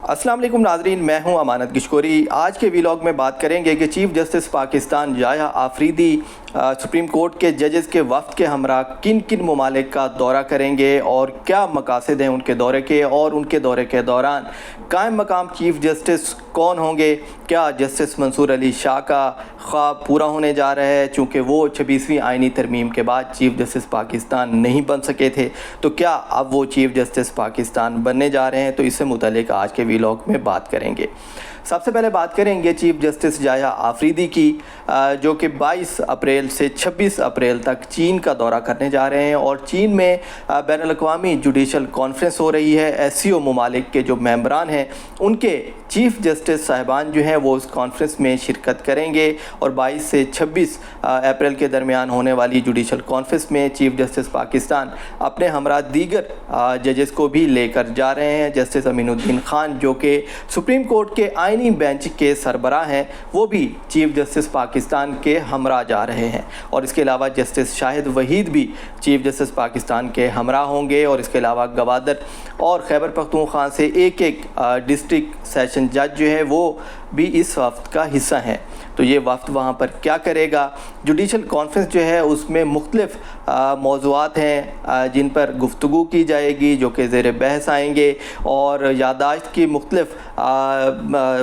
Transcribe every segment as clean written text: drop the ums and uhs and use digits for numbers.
السلام علیکم ناظرین، میں ہوں امانت گشکوری۔ آج کے ویلاگ میں بات کریں گے کہ چیف جسٹس پاکستان یحییٰ آفریدی سپریم کورٹ کے ججز کے وفد کے ہمراہ کن کن ممالک کا دورہ کریں گے اور کیا مقاصد ہیں ان کے دورے کے، اور ان کے دورے کے دوران قائم مقام چیف جسٹس کون ہوں گے۔ کیا جسٹس منصور علی شاہ کا خواب پورا ہونے جا رہا ہے، چونکہ وہ 26ویں آئینی ترمیم کے بعد چیف جسٹس پاکستان نہیں بن سکے تھے، تو کیا اب وہ چیف جسٹس پاکستان بننے جا رہے ہیں؟ تو اس سے متعلق آج کے ویلاگ میں بات کریں گے۔ سب سے پہلے بات کریں گے چیف جسٹس یحییٰ آفریدی کی، جو کہ 22 اپریل سے 26 اپریل تک چین کا دورہ کرنے جا رہے ہیں، اور چین میں بین الاقوامی جوڈیشل کانفرنس ہو رہی ہے۔ SCO ممالک کے جو ممبران ہیں ان کے چیف جسٹس صاحبان جو ہیں وہ اس کانفرنس میں شرکت کریں گے، اور 22 سے 26 اپریل کے درمیان ہونے والی جوڈیشل کانفرنس میں چیف جسٹس پاکستان اپنے ہمراہ دیگر ججز کو بھی لے کر جا رہے ہیں۔ جسٹس امین الدین خان جو کہ سپریم کورٹ کے آئینی بینچ کے سربراہ ہیں، وہ بھی چیف جسٹس پاکستان کے ہمراہ جا رہے ہیں، اور اس کے علاوہ جسٹس شاہد وحید بھی چیف جسٹس پاکستان کے ہمراہ ہوں گے، اور اس کے علاوہ گوادر اور خیبر پختونخوا سے ایک ڈسٹرکٹ سیشن جج جو ہے وہ بھی اس وفد کا حصہ ہیں۔ تو یہ وفد وہاں پر کیا کرے گا؟ جوڈیشل کانفرنس جو ہے اس میں مختلف موضوعات ہیں جن پر گفتگو کی جائے گی، جو کہ زیر بحث آئیں گے، اور یادداشت کی مختلف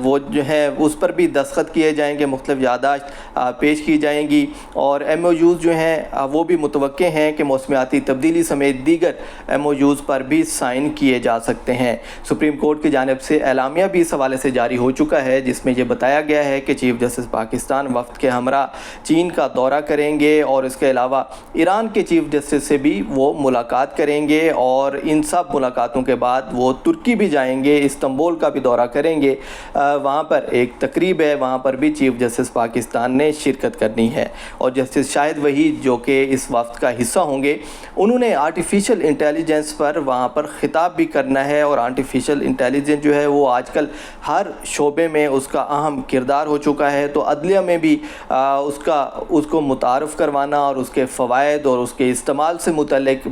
وہ جو ہے اس پر بھی دستخط کیے جائیں گے، مختلف یادداشت پیش کی جائیں گی، اور MOUs جو ہیں وہ بھی متوقع ہیں کہ موسمیاتی تبدیلی سمیت دیگر MOUs پر بھی سائن کیے جا سکتے ہیں۔ سپریم کورٹ کی جانب سے اعلامیہ بھی اس حوالے سے جاری ہو چکا ہے، جس میں یہ بتایا گیا ہے کہ چیف جسٹس پاکستان وفد کے ہمراہ چین کا دورہ کریں گے، اور اس کے علاوہ ایران کے چیف جسٹس سے بھی وہ ملاقات کریں گے، اور ان سب ملاقاتوں کے بعد وہ ترکی بھی جائیں گے، استنبول کا بھی دورہ کریں گے۔ وہاں پر ایک تقریب ہے، وہاں پر بھی چیف جسٹس پاکستان نے شرکت کرنی ہے، اور جسٹس شاہد وحید جو کہ اس وفد کا حصہ ہوں گے، انہوں نے آرٹیفیشل انٹیلیجنس پر وہاں پر خطاب بھی کرنا ہے، اور آرٹیفیشل انٹیلیجنس جو ہے وہ آج کل ہر شعبے میں اس کا اہم کردار ہو چکا ہے، تو عدلیہ میں بھی اس کو متعارف کروانا اور اس کے فوائد اور اس کے استعمال سے متعلق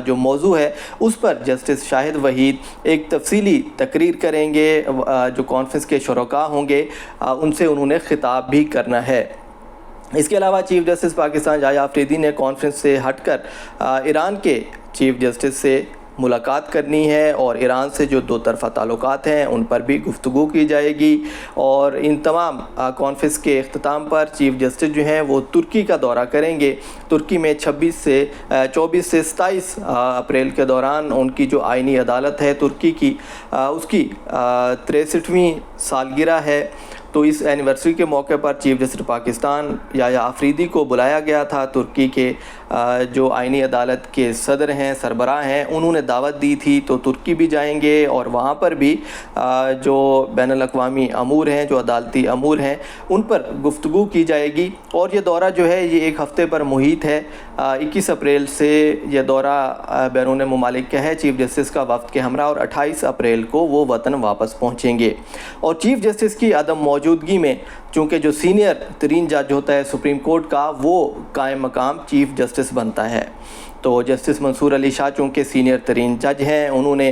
جو موضوع ہے اس پر جسٹس شاہد وحید ایک تفصیلی تقریر کریں گے۔ جو کانفرنس کے شرکاء ہوں گے ان سے انہوں نے خطاب بھی کرنا ہے۔ اس کے علاوہ چیف جسٹس پاکستان یحییٰ آفریدی نے کانفرنس سے ہٹ کر ایران کے چیف جسٹس سے ملاقات کرنی ہے، اور ایران سے جو دو طرفہ تعلقات ہیں ان پر بھی گفتگو کی جائے گی، اور ان تمام کانفرنس کے اختتام پر چیف جسٹس جو ہیں وہ ترکی کا دورہ کریں گے۔ ترکی میں 24 سے 27 اپریل کے دوران ان کی جو آئینی عدالت ہے ترکی کی، اس کی 63ویں سالگرہ ہے، تو اس اینیورسری کے موقع پر چیف جسٹس پاکستان یحییٰ آفریدی کو بلایا گیا تھا۔ ترکی کے جو آئینی عدالت کے صدر ہیں، سربراہ ہیں، انہوں نے دعوت دی تھی، تو ترکی بھی جائیں گے، اور وہاں پر بھی جو بین الاقوامی امور ہیں، جو عدالتی امور ہیں، ان پر گفتگو کی جائے گی۔ اور یہ دورہ جو ہے یہ ایک ہفتے پر محیط ہے۔ 21 اپریل سے یہ دورہ بیرون ممالک کا ہے چیف جسٹس کا وفد کے ہمراہ، اور 28 اپریل کو وہ وطن واپس پہنچیں گے۔ اور چیف جسٹس کی عدم موجودگی میں چونکہ جو سینئر ترین جج ہوتا ہے سپریم کورٹ کا، وہ قائم مقام چیف جسٹس بنتا ہے، تو جسٹس منصور علی شاہ چونکہ سینئر ترین جج ہیں، انہوں نے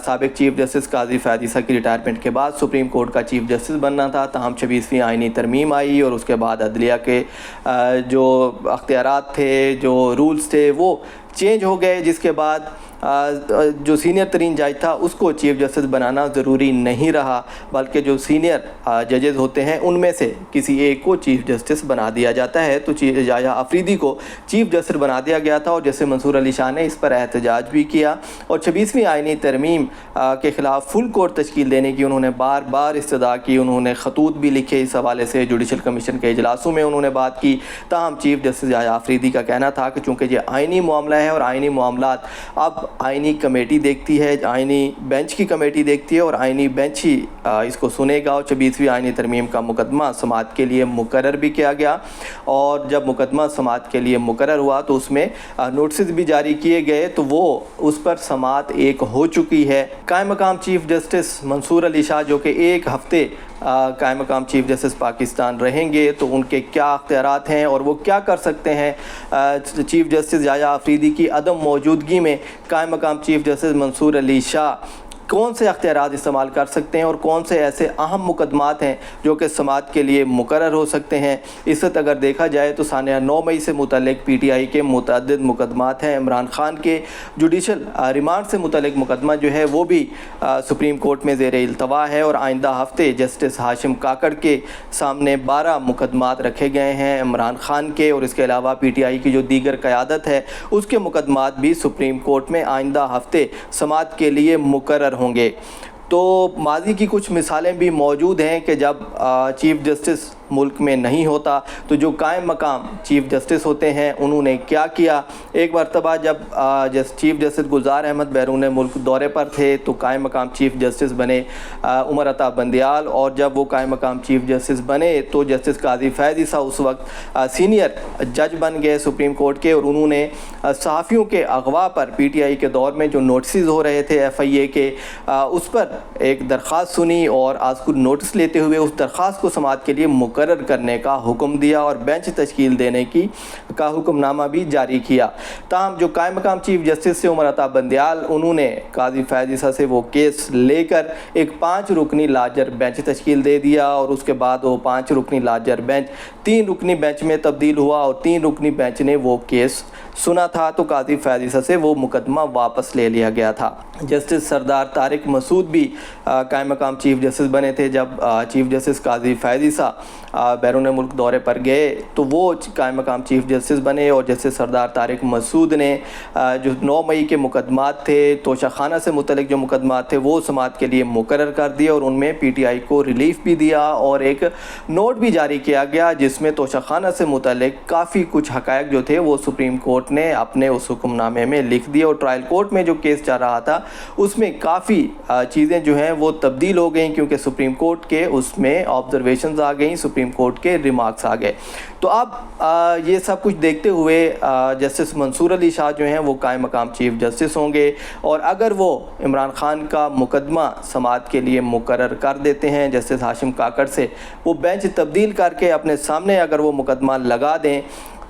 سابق چیف جسٹس قاضی فیاض عیسیٰ کی ریٹائرمنٹ کے بعد سپریم کورٹ کا چیف جسٹس بننا تھا، تاہم 26ویں آئینی ترمیم آئی، اور اس کے بعد عدلیہ کے جو اختیارات تھے، جو رولز تھے، وہ چینج ہو گئے، جس کے بعد جو سینئر ترین جج تھا اس کو چیف جسٹس بنانا ضروری نہیں رہا، بلکہ جو سینئر ججز ہوتے ہیں ان میں سے کسی ایک کو چیف جسٹس بنا دیا جاتا ہے۔ تو یحییٰ آفریدی کو چیف جسٹس بنا دیا گیا تھا، اور جیسے منصور علی شاہ نے اس پر احتجاج بھی کیا، اور 26ویں آئینی ترمیم کے خلاف فل کورٹ تشکیل دینے کی انہوں نے بار بار استدعا کی، انہوں نے خطوط بھی لکھے اس حوالے سے، جوڈیشل کمیشن کے اجلاسوں میں انہوں نے بات کی، تاہم چیف جسٹس یحییٰ آفریدی کا کہنا تھا کہ چونکہ یہ آئینی معاملہ ہے، اور آئینی معاملات اب آئینی کمیٹی دیکھتی ہے، آئینی بینچ کی کمیٹی دیکھتی ہے، اور آئینی بینچ ہی اس کو سنے گا، اور 26ویں آئینی ترمیم کا مقدمہ سماعت کے لیے مقرر بھی کیا گیا، اور جب مقدمہ سماعت کے لیے مقرر ہوا تو اس میں نوٹسز بھی جاری کیے گئے، تو وہ اس پر سماعت ایک ہو چکی ہے۔ قائم مقام چیف جسٹس منصور علی شاہ جو کہ ایک ہفتے قائم مقام چیف جسٹس پاکستان رہیں گے، تو ان کے کیا اختیارات ہیں اور وہ کیا کر سکتے ہیں چیف جسٹس یحییٰ آفریدی کی عدم موجودگی میں؟ قائم مقام چیف جسٹس منصور علی شاہ کون سے اختیارات استعمال کر سکتے ہیں اور کون سے ایسے اہم مقدمات ہیں جو کہ سماعت کے لیے مقرر ہو سکتے ہیں۔ اس وقت اگر دیکھا جائے تو سانحہ 9 مئی سے متعلق پی ٹی آئی کے متعدد مقدمات ہیں۔ عمران خان کے جوڈیشل ریمانڈ سے متعلق مقدمہ جو ہے وہ بھی سپریم کورٹ میں زیر التوا ہے، اور آئندہ ہفتے جسٹس ہاشم کاکڑ کے سامنے 12 مقدمات رکھے گئے ہیں عمران خان کے، اور اس کے علاوہ پی ٹی آئی کی جو دیگر قیادت ہے اس کے مقدمات بھی سپریم کورٹ میں آئندہ ہفتے سماعت کے لیے مقرر ہوں گے۔ تو ماضی کی کچھ مثالیں بھی موجود ہیں کہ جب چیف جسٹس ملک میں نہیں ہوتا تو جو قائم مقام چیف جسٹس ہوتے ہیں انہوں نے کیا کیا۔ ایک مرتبہ جب چیف جسٹس گلزار احمد بیرون ملک دورے پر تھے تو قائم مقام چیف جسٹس بنے عمر عطا بندیال، اور جب وہ قائم مقام چیف جسٹس بنے تو جسٹس قاضی فیض عیسیٰ اس وقت سینئر جج بن گئے سپریم کورٹ کے، اور انہوں نے صحافیوں کے اغوا پر پی ٹی آئی کے دور میں جو نوٹسز ہو رہے تھے ایف آئی اے کے، اس پر ایک درخواست سنی اور آج کو نوٹس لیتے ہوئے اس درخواست کو سماعت کے لیے مقرر کرنے کا حکم دیا اور بینچ تشکیل دینے کا حکم نامہ بھی جاری کیا۔ تاہم جو قائم مقام چیف جسٹس سے عمر عطا بندیال، انہوں نے قاضی فیض عیسیٰ سے وہ کیس لے کر ایک 5 رکنی لارجر بینچ تشکیل دے دیا، اور اس کے بعد وہ 5 رکنی لارجر بینچ 3 رکنی بینچ میں تبدیل ہوا، اور 3 رکنی بینچ نے وہ کیس سنا تھا تو قاضی فیض عیسیٰ سے وہ مقدمہ واپس لے لیا گیا تھا۔ جسٹس سردار طارق مسعود بھی قائم مقام چیف جسٹس بنے تھے۔ جب چیف جسٹس قاضی فیض عیسیٰ بیرون ملک دورے پر گئے تو وہ قائم مقام چیف جسٹس بنے، اور جسٹس سردار طارق مسعود نے جو 9 مئی کے مقدمات تھے، توشہ خانہ سے متعلق جو مقدمات تھے وہ سماعت کے لیے مقرر کر دیے، اور ان میں پی ٹی آئی کو ریلیف بھی دیا اور ایک نوٹ بھی جاری کیا گیا جس میں توشہ خانہ سے متعلق کافی کچھ حقائق جو تھے وہ سپریم کورٹ نے اپنے اس حکم نامے میں لکھ دیے، اور ٹرائل کورٹ میں جو کیس چل رہا تھا اس میں کافی چیزیں جو ہیں وہ تبدیل ہو گئیں، کیونکہ سپریم کورٹ کے اس میں آبزرویشنز آ گئیں، سپریم کورٹ کے ریمارکس آ گئے۔ تو اب یہ سب کچھ دیکھتے ہوئے جسٹس منصور علی شاہ جو ہیں وہ قائم مقام چیف جسٹس ہوں گے، اور اگر وہ عمران خان کا مقدمہ سماعت کے لیے مقرر کر دیتے ہیں جسٹس ہاشم کاکڑ سے، وہ بینچ تبدیل کر کے اپنے سامنے اگر وہ مقدمہ لگا دیں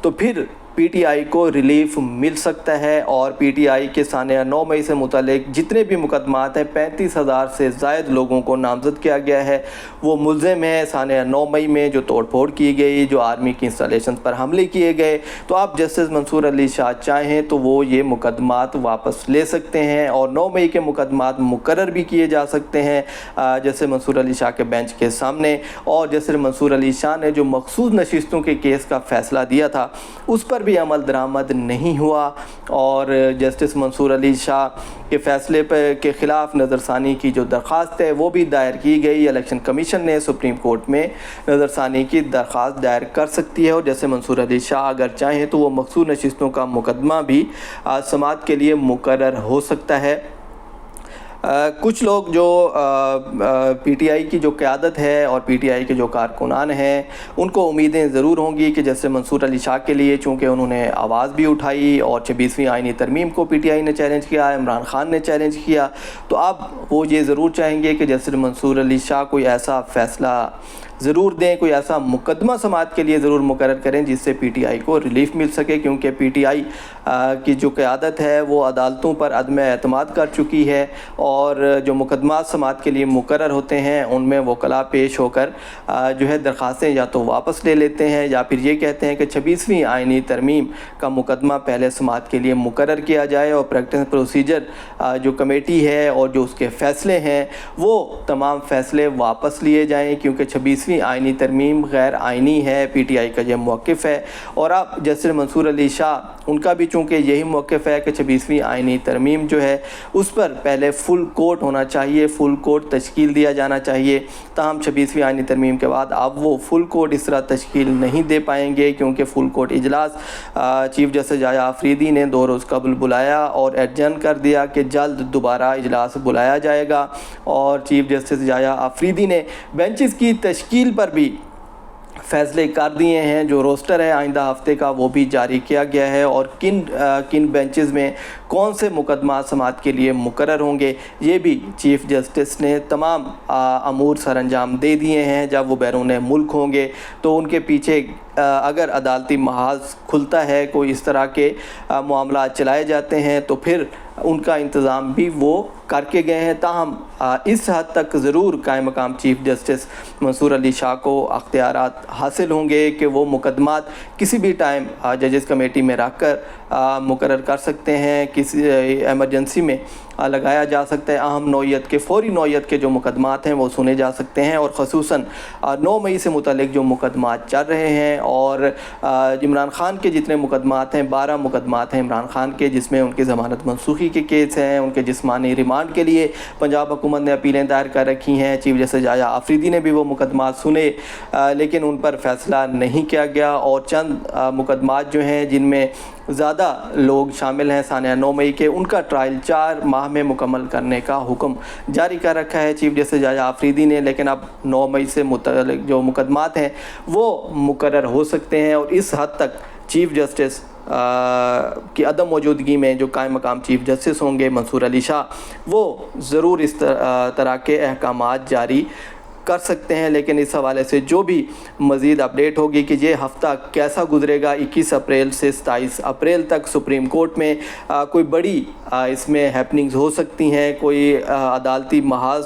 تو پھر پی ٹی آئی کو ریلیف مل سکتا ہے، اور پی ٹی آئی کے سانحہ 9 مئی سے متعلق جتنے بھی مقدمات ہیں 35,000 سے زائد لوگوں کو نامزد کیا گیا ہے، وہ ملزم ہیں سانحہ 9 مئی میں جو توڑ پھوڑ کی گئی، جو آرمی کی انسٹالیشن پر حملے کیے گئے۔ تو آپ جسٹس منصور علی شاہ چاہیں تو وہ یہ مقدمات واپس لے سکتے ہیں، اور 9 مئی کے مقدمات مقرر بھی کیے جا سکتے ہیں جسٹس منصور علی شاہ کے بینچ کے سامنے، اور جسٹس منصور علی شاہ نے جو مخصوص نشستوں کے کیس کا فیصلہ دیا تھا اس پر بھی عمل درآمد نہیں ہوا، اور جسٹس منصور علی شاہ کے فیصلے کے خلاف نظر ثانی کی جو درخواست ہے وہ بھی دائر کی گئی۔ الیکشن کمیشن نے سپریم کورٹ میں نظر ثانی کی درخواست دائر کر سکتی ہے، اور جیسے منصور علی شاہ اگر چاہیں تو وہ مخصوص نشستوں کا مقدمہ بھی سماعت کے لیے مقرر ہو سکتا ہے۔ کچھ لوگ جو پی ٹی آئی کی جو قیادت ہے اور پی ٹی آئی کے جو کارکنان ہیں ان کو امیدیں ضرور ہوں گی کہ جیسے منصور علی شاہ کے لیے، چونکہ انہوں نے آواز بھی اٹھائی اور 26ویں آئینی ترمیم کو پی ٹی آئی نے چیلنج کیا، عمران خان نے چیلنج کیا، تو اب وہ یہ ضرور چاہیں گے کہ جیسے منصور علی شاہ کوئی ایسا فیصلہ ضرور دیں، کوئی ایسا مقدمہ سماعت کے لیے ضرور مقرر کریں جس سے پی ٹی آئی کو ریلیف مل سکے، کیونکہ پی ٹی آئی کی جو قیادت ہے وہ عدالتوں پر عدم اعتماد کر چکی ہے، اور جو مقدمات سماعت کے لیے مقرر ہوتے ہیں ان میں وکلاء پیش ہو کر جو ہے درخواستیں یا تو واپس لے لیتے ہیں یا پھر یہ کہتے ہیں کہ 26ویں آئینی ترمیم کا مقدمہ پہلے سماعت کے لیے مقرر کیا جائے، اور پریکٹس پروسیجر جو کمیٹی ہے اور جو اس کے فیصلے ہیں وہ تمام فیصلے واپس لیے جائیں، کیونکہ 26ویں آئینی ترمیم غیر آئینی ہے، پی ٹی آئی کا یہ موقف ہے۔ اور اب جسٹس منصور علی شاہ ان کا بھی چونکہ یہی موقف ہے کہ 26ویں آئینی ترمیم جو ہے اس پر پہلے فل کورٹ ہونا چاہیے، فل کورٹ تشکیل دیا جانا چاہیے، تاہم 26ویں آئینی ترمیم کے بعد اب وہ فل کورٹ اس طرح تشکیل نہیں دے پائیں گے، کیونکہ فل کورٹ اجلاس چیف جسٹس جایا آفریدی نے 2 روز قبل بلایا اور ایڈجرن کر دیا کہ جلد دوبارہ اجلاس بلایا جائے گا، اور چیف جسٹس جایا آفریدی نے بینچز کی تشکیل پر بھی فیصلے کر دیے ہیں، جو روسٹر ہے آئندہ ہفتے کا وہ بھی جاری کیا گیا ہے، اور کن بینچز میں کون سے مقدمات سماعت کے لیے مقرر ہوں گے یہ بھی چیف جسٹس نے تمام امور سر انجام دے دیے ہیں۔ جب وہ بیرون ملک ہوں گے تو ان کے پیچھے اگر عدالتی محاذ کھلتا ہے، کوئی اس طرح کے معاملات چلائے جاتے ہیں تو پھر ان کا انتظام بھی وہ کر کے گئے ہیں. تاہم اس حد تک ضرور قائم مقام چیف جسٹس منصور علی شاہ کو اختیارات حاصل ہوں گے کہ وہ مقدمات کسی بھی ٹائم ججز کمیٹی میں رکھ کر مقرر کر سکتے ہیں. کسی ایمرجنسی میں لگایا جا سکتا ہے. اہم نوعیت کے فوری نوعیت کے جو مقدمات ہیں وہ سنے جا سکتے ہیں, اور خصوصاً 9 مئی سے متعلق جو مقدمات چل رہے ہیں, اور عمران خان کے جتنے مقدمات ہیں 12 مقدمات ہیں عمران خان کے, جس میں ان کی ضمانت منسوخی کے کیس ہیں, ان کے جسمانی ریمانڈ کے لیے پنجاب حکومت نے اپیلیں دائر کر رکھی ہیں. چیف جسٹس یحییٰ آفریدی نے بھی وہ مقدمات سنے لیکن ان پر فیصلہ نہیں کیا گیا, اور چند مقدمات جو ہیں جن میں زیادہ لوگ شامل ہیں سانحہ 9 مئی کے, ان کا ٹرائل 4 ماہ میں مکمل کرنے کا حکم جاری کر رکھا ہے چیف جسٹس یحییٰ آفریدی نے. لیکن اب 9 مئی سے متعلق جو مقدمات ہیں وہ مقرر ہو سکتے ہیں, اور اس حد تک چیف جسٹس کی عدم موجودگی میں جو قائم مقام چیف جسٹس ہوں گے منصور علی شاہ, وہ ضرور اس طرح کے احکامات جاری کر سکتے ہیں. لیکن اس حوالے سے جو بھی مزید اپڈیٹ ہوگی کہ یہ ہفتہ کیسا گزرے گا, 21 اپریل سے 27 اپریل تک سپریم کورٹ میں کوئی بڑی اس میں ہیپننگز ہو سکتی ہیں, کوئی عدالتی محاذ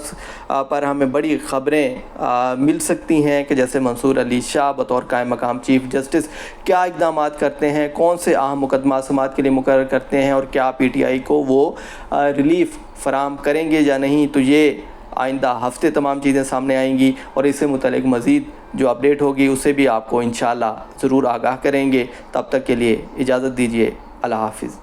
پر ہمیں بڑی خبریں مل سکتی ہیں کہ جیسے منصور علی شاہ بطور قائم مقام چیف جسٹس کیا اقدامات کرتے ہیں, کون سے اہم مقدمات سماعت کے لیے مقرر کرتے ہیں, اور کیا پی ٹی آئی کو وہ ریلیف فراہم کریں گے یا نہیں. تو یہ آئندہ ہفتے تمام چیزیں سامنے آئیں گی, اور اس سے متعلق مزید جو اپڈیٹ ہوگی اسے بھی آپ کو انشاءاللہ ضرور آگاہ کریں گے. تب تک کے لیے اجازت دیجیے, اللہ حافظ.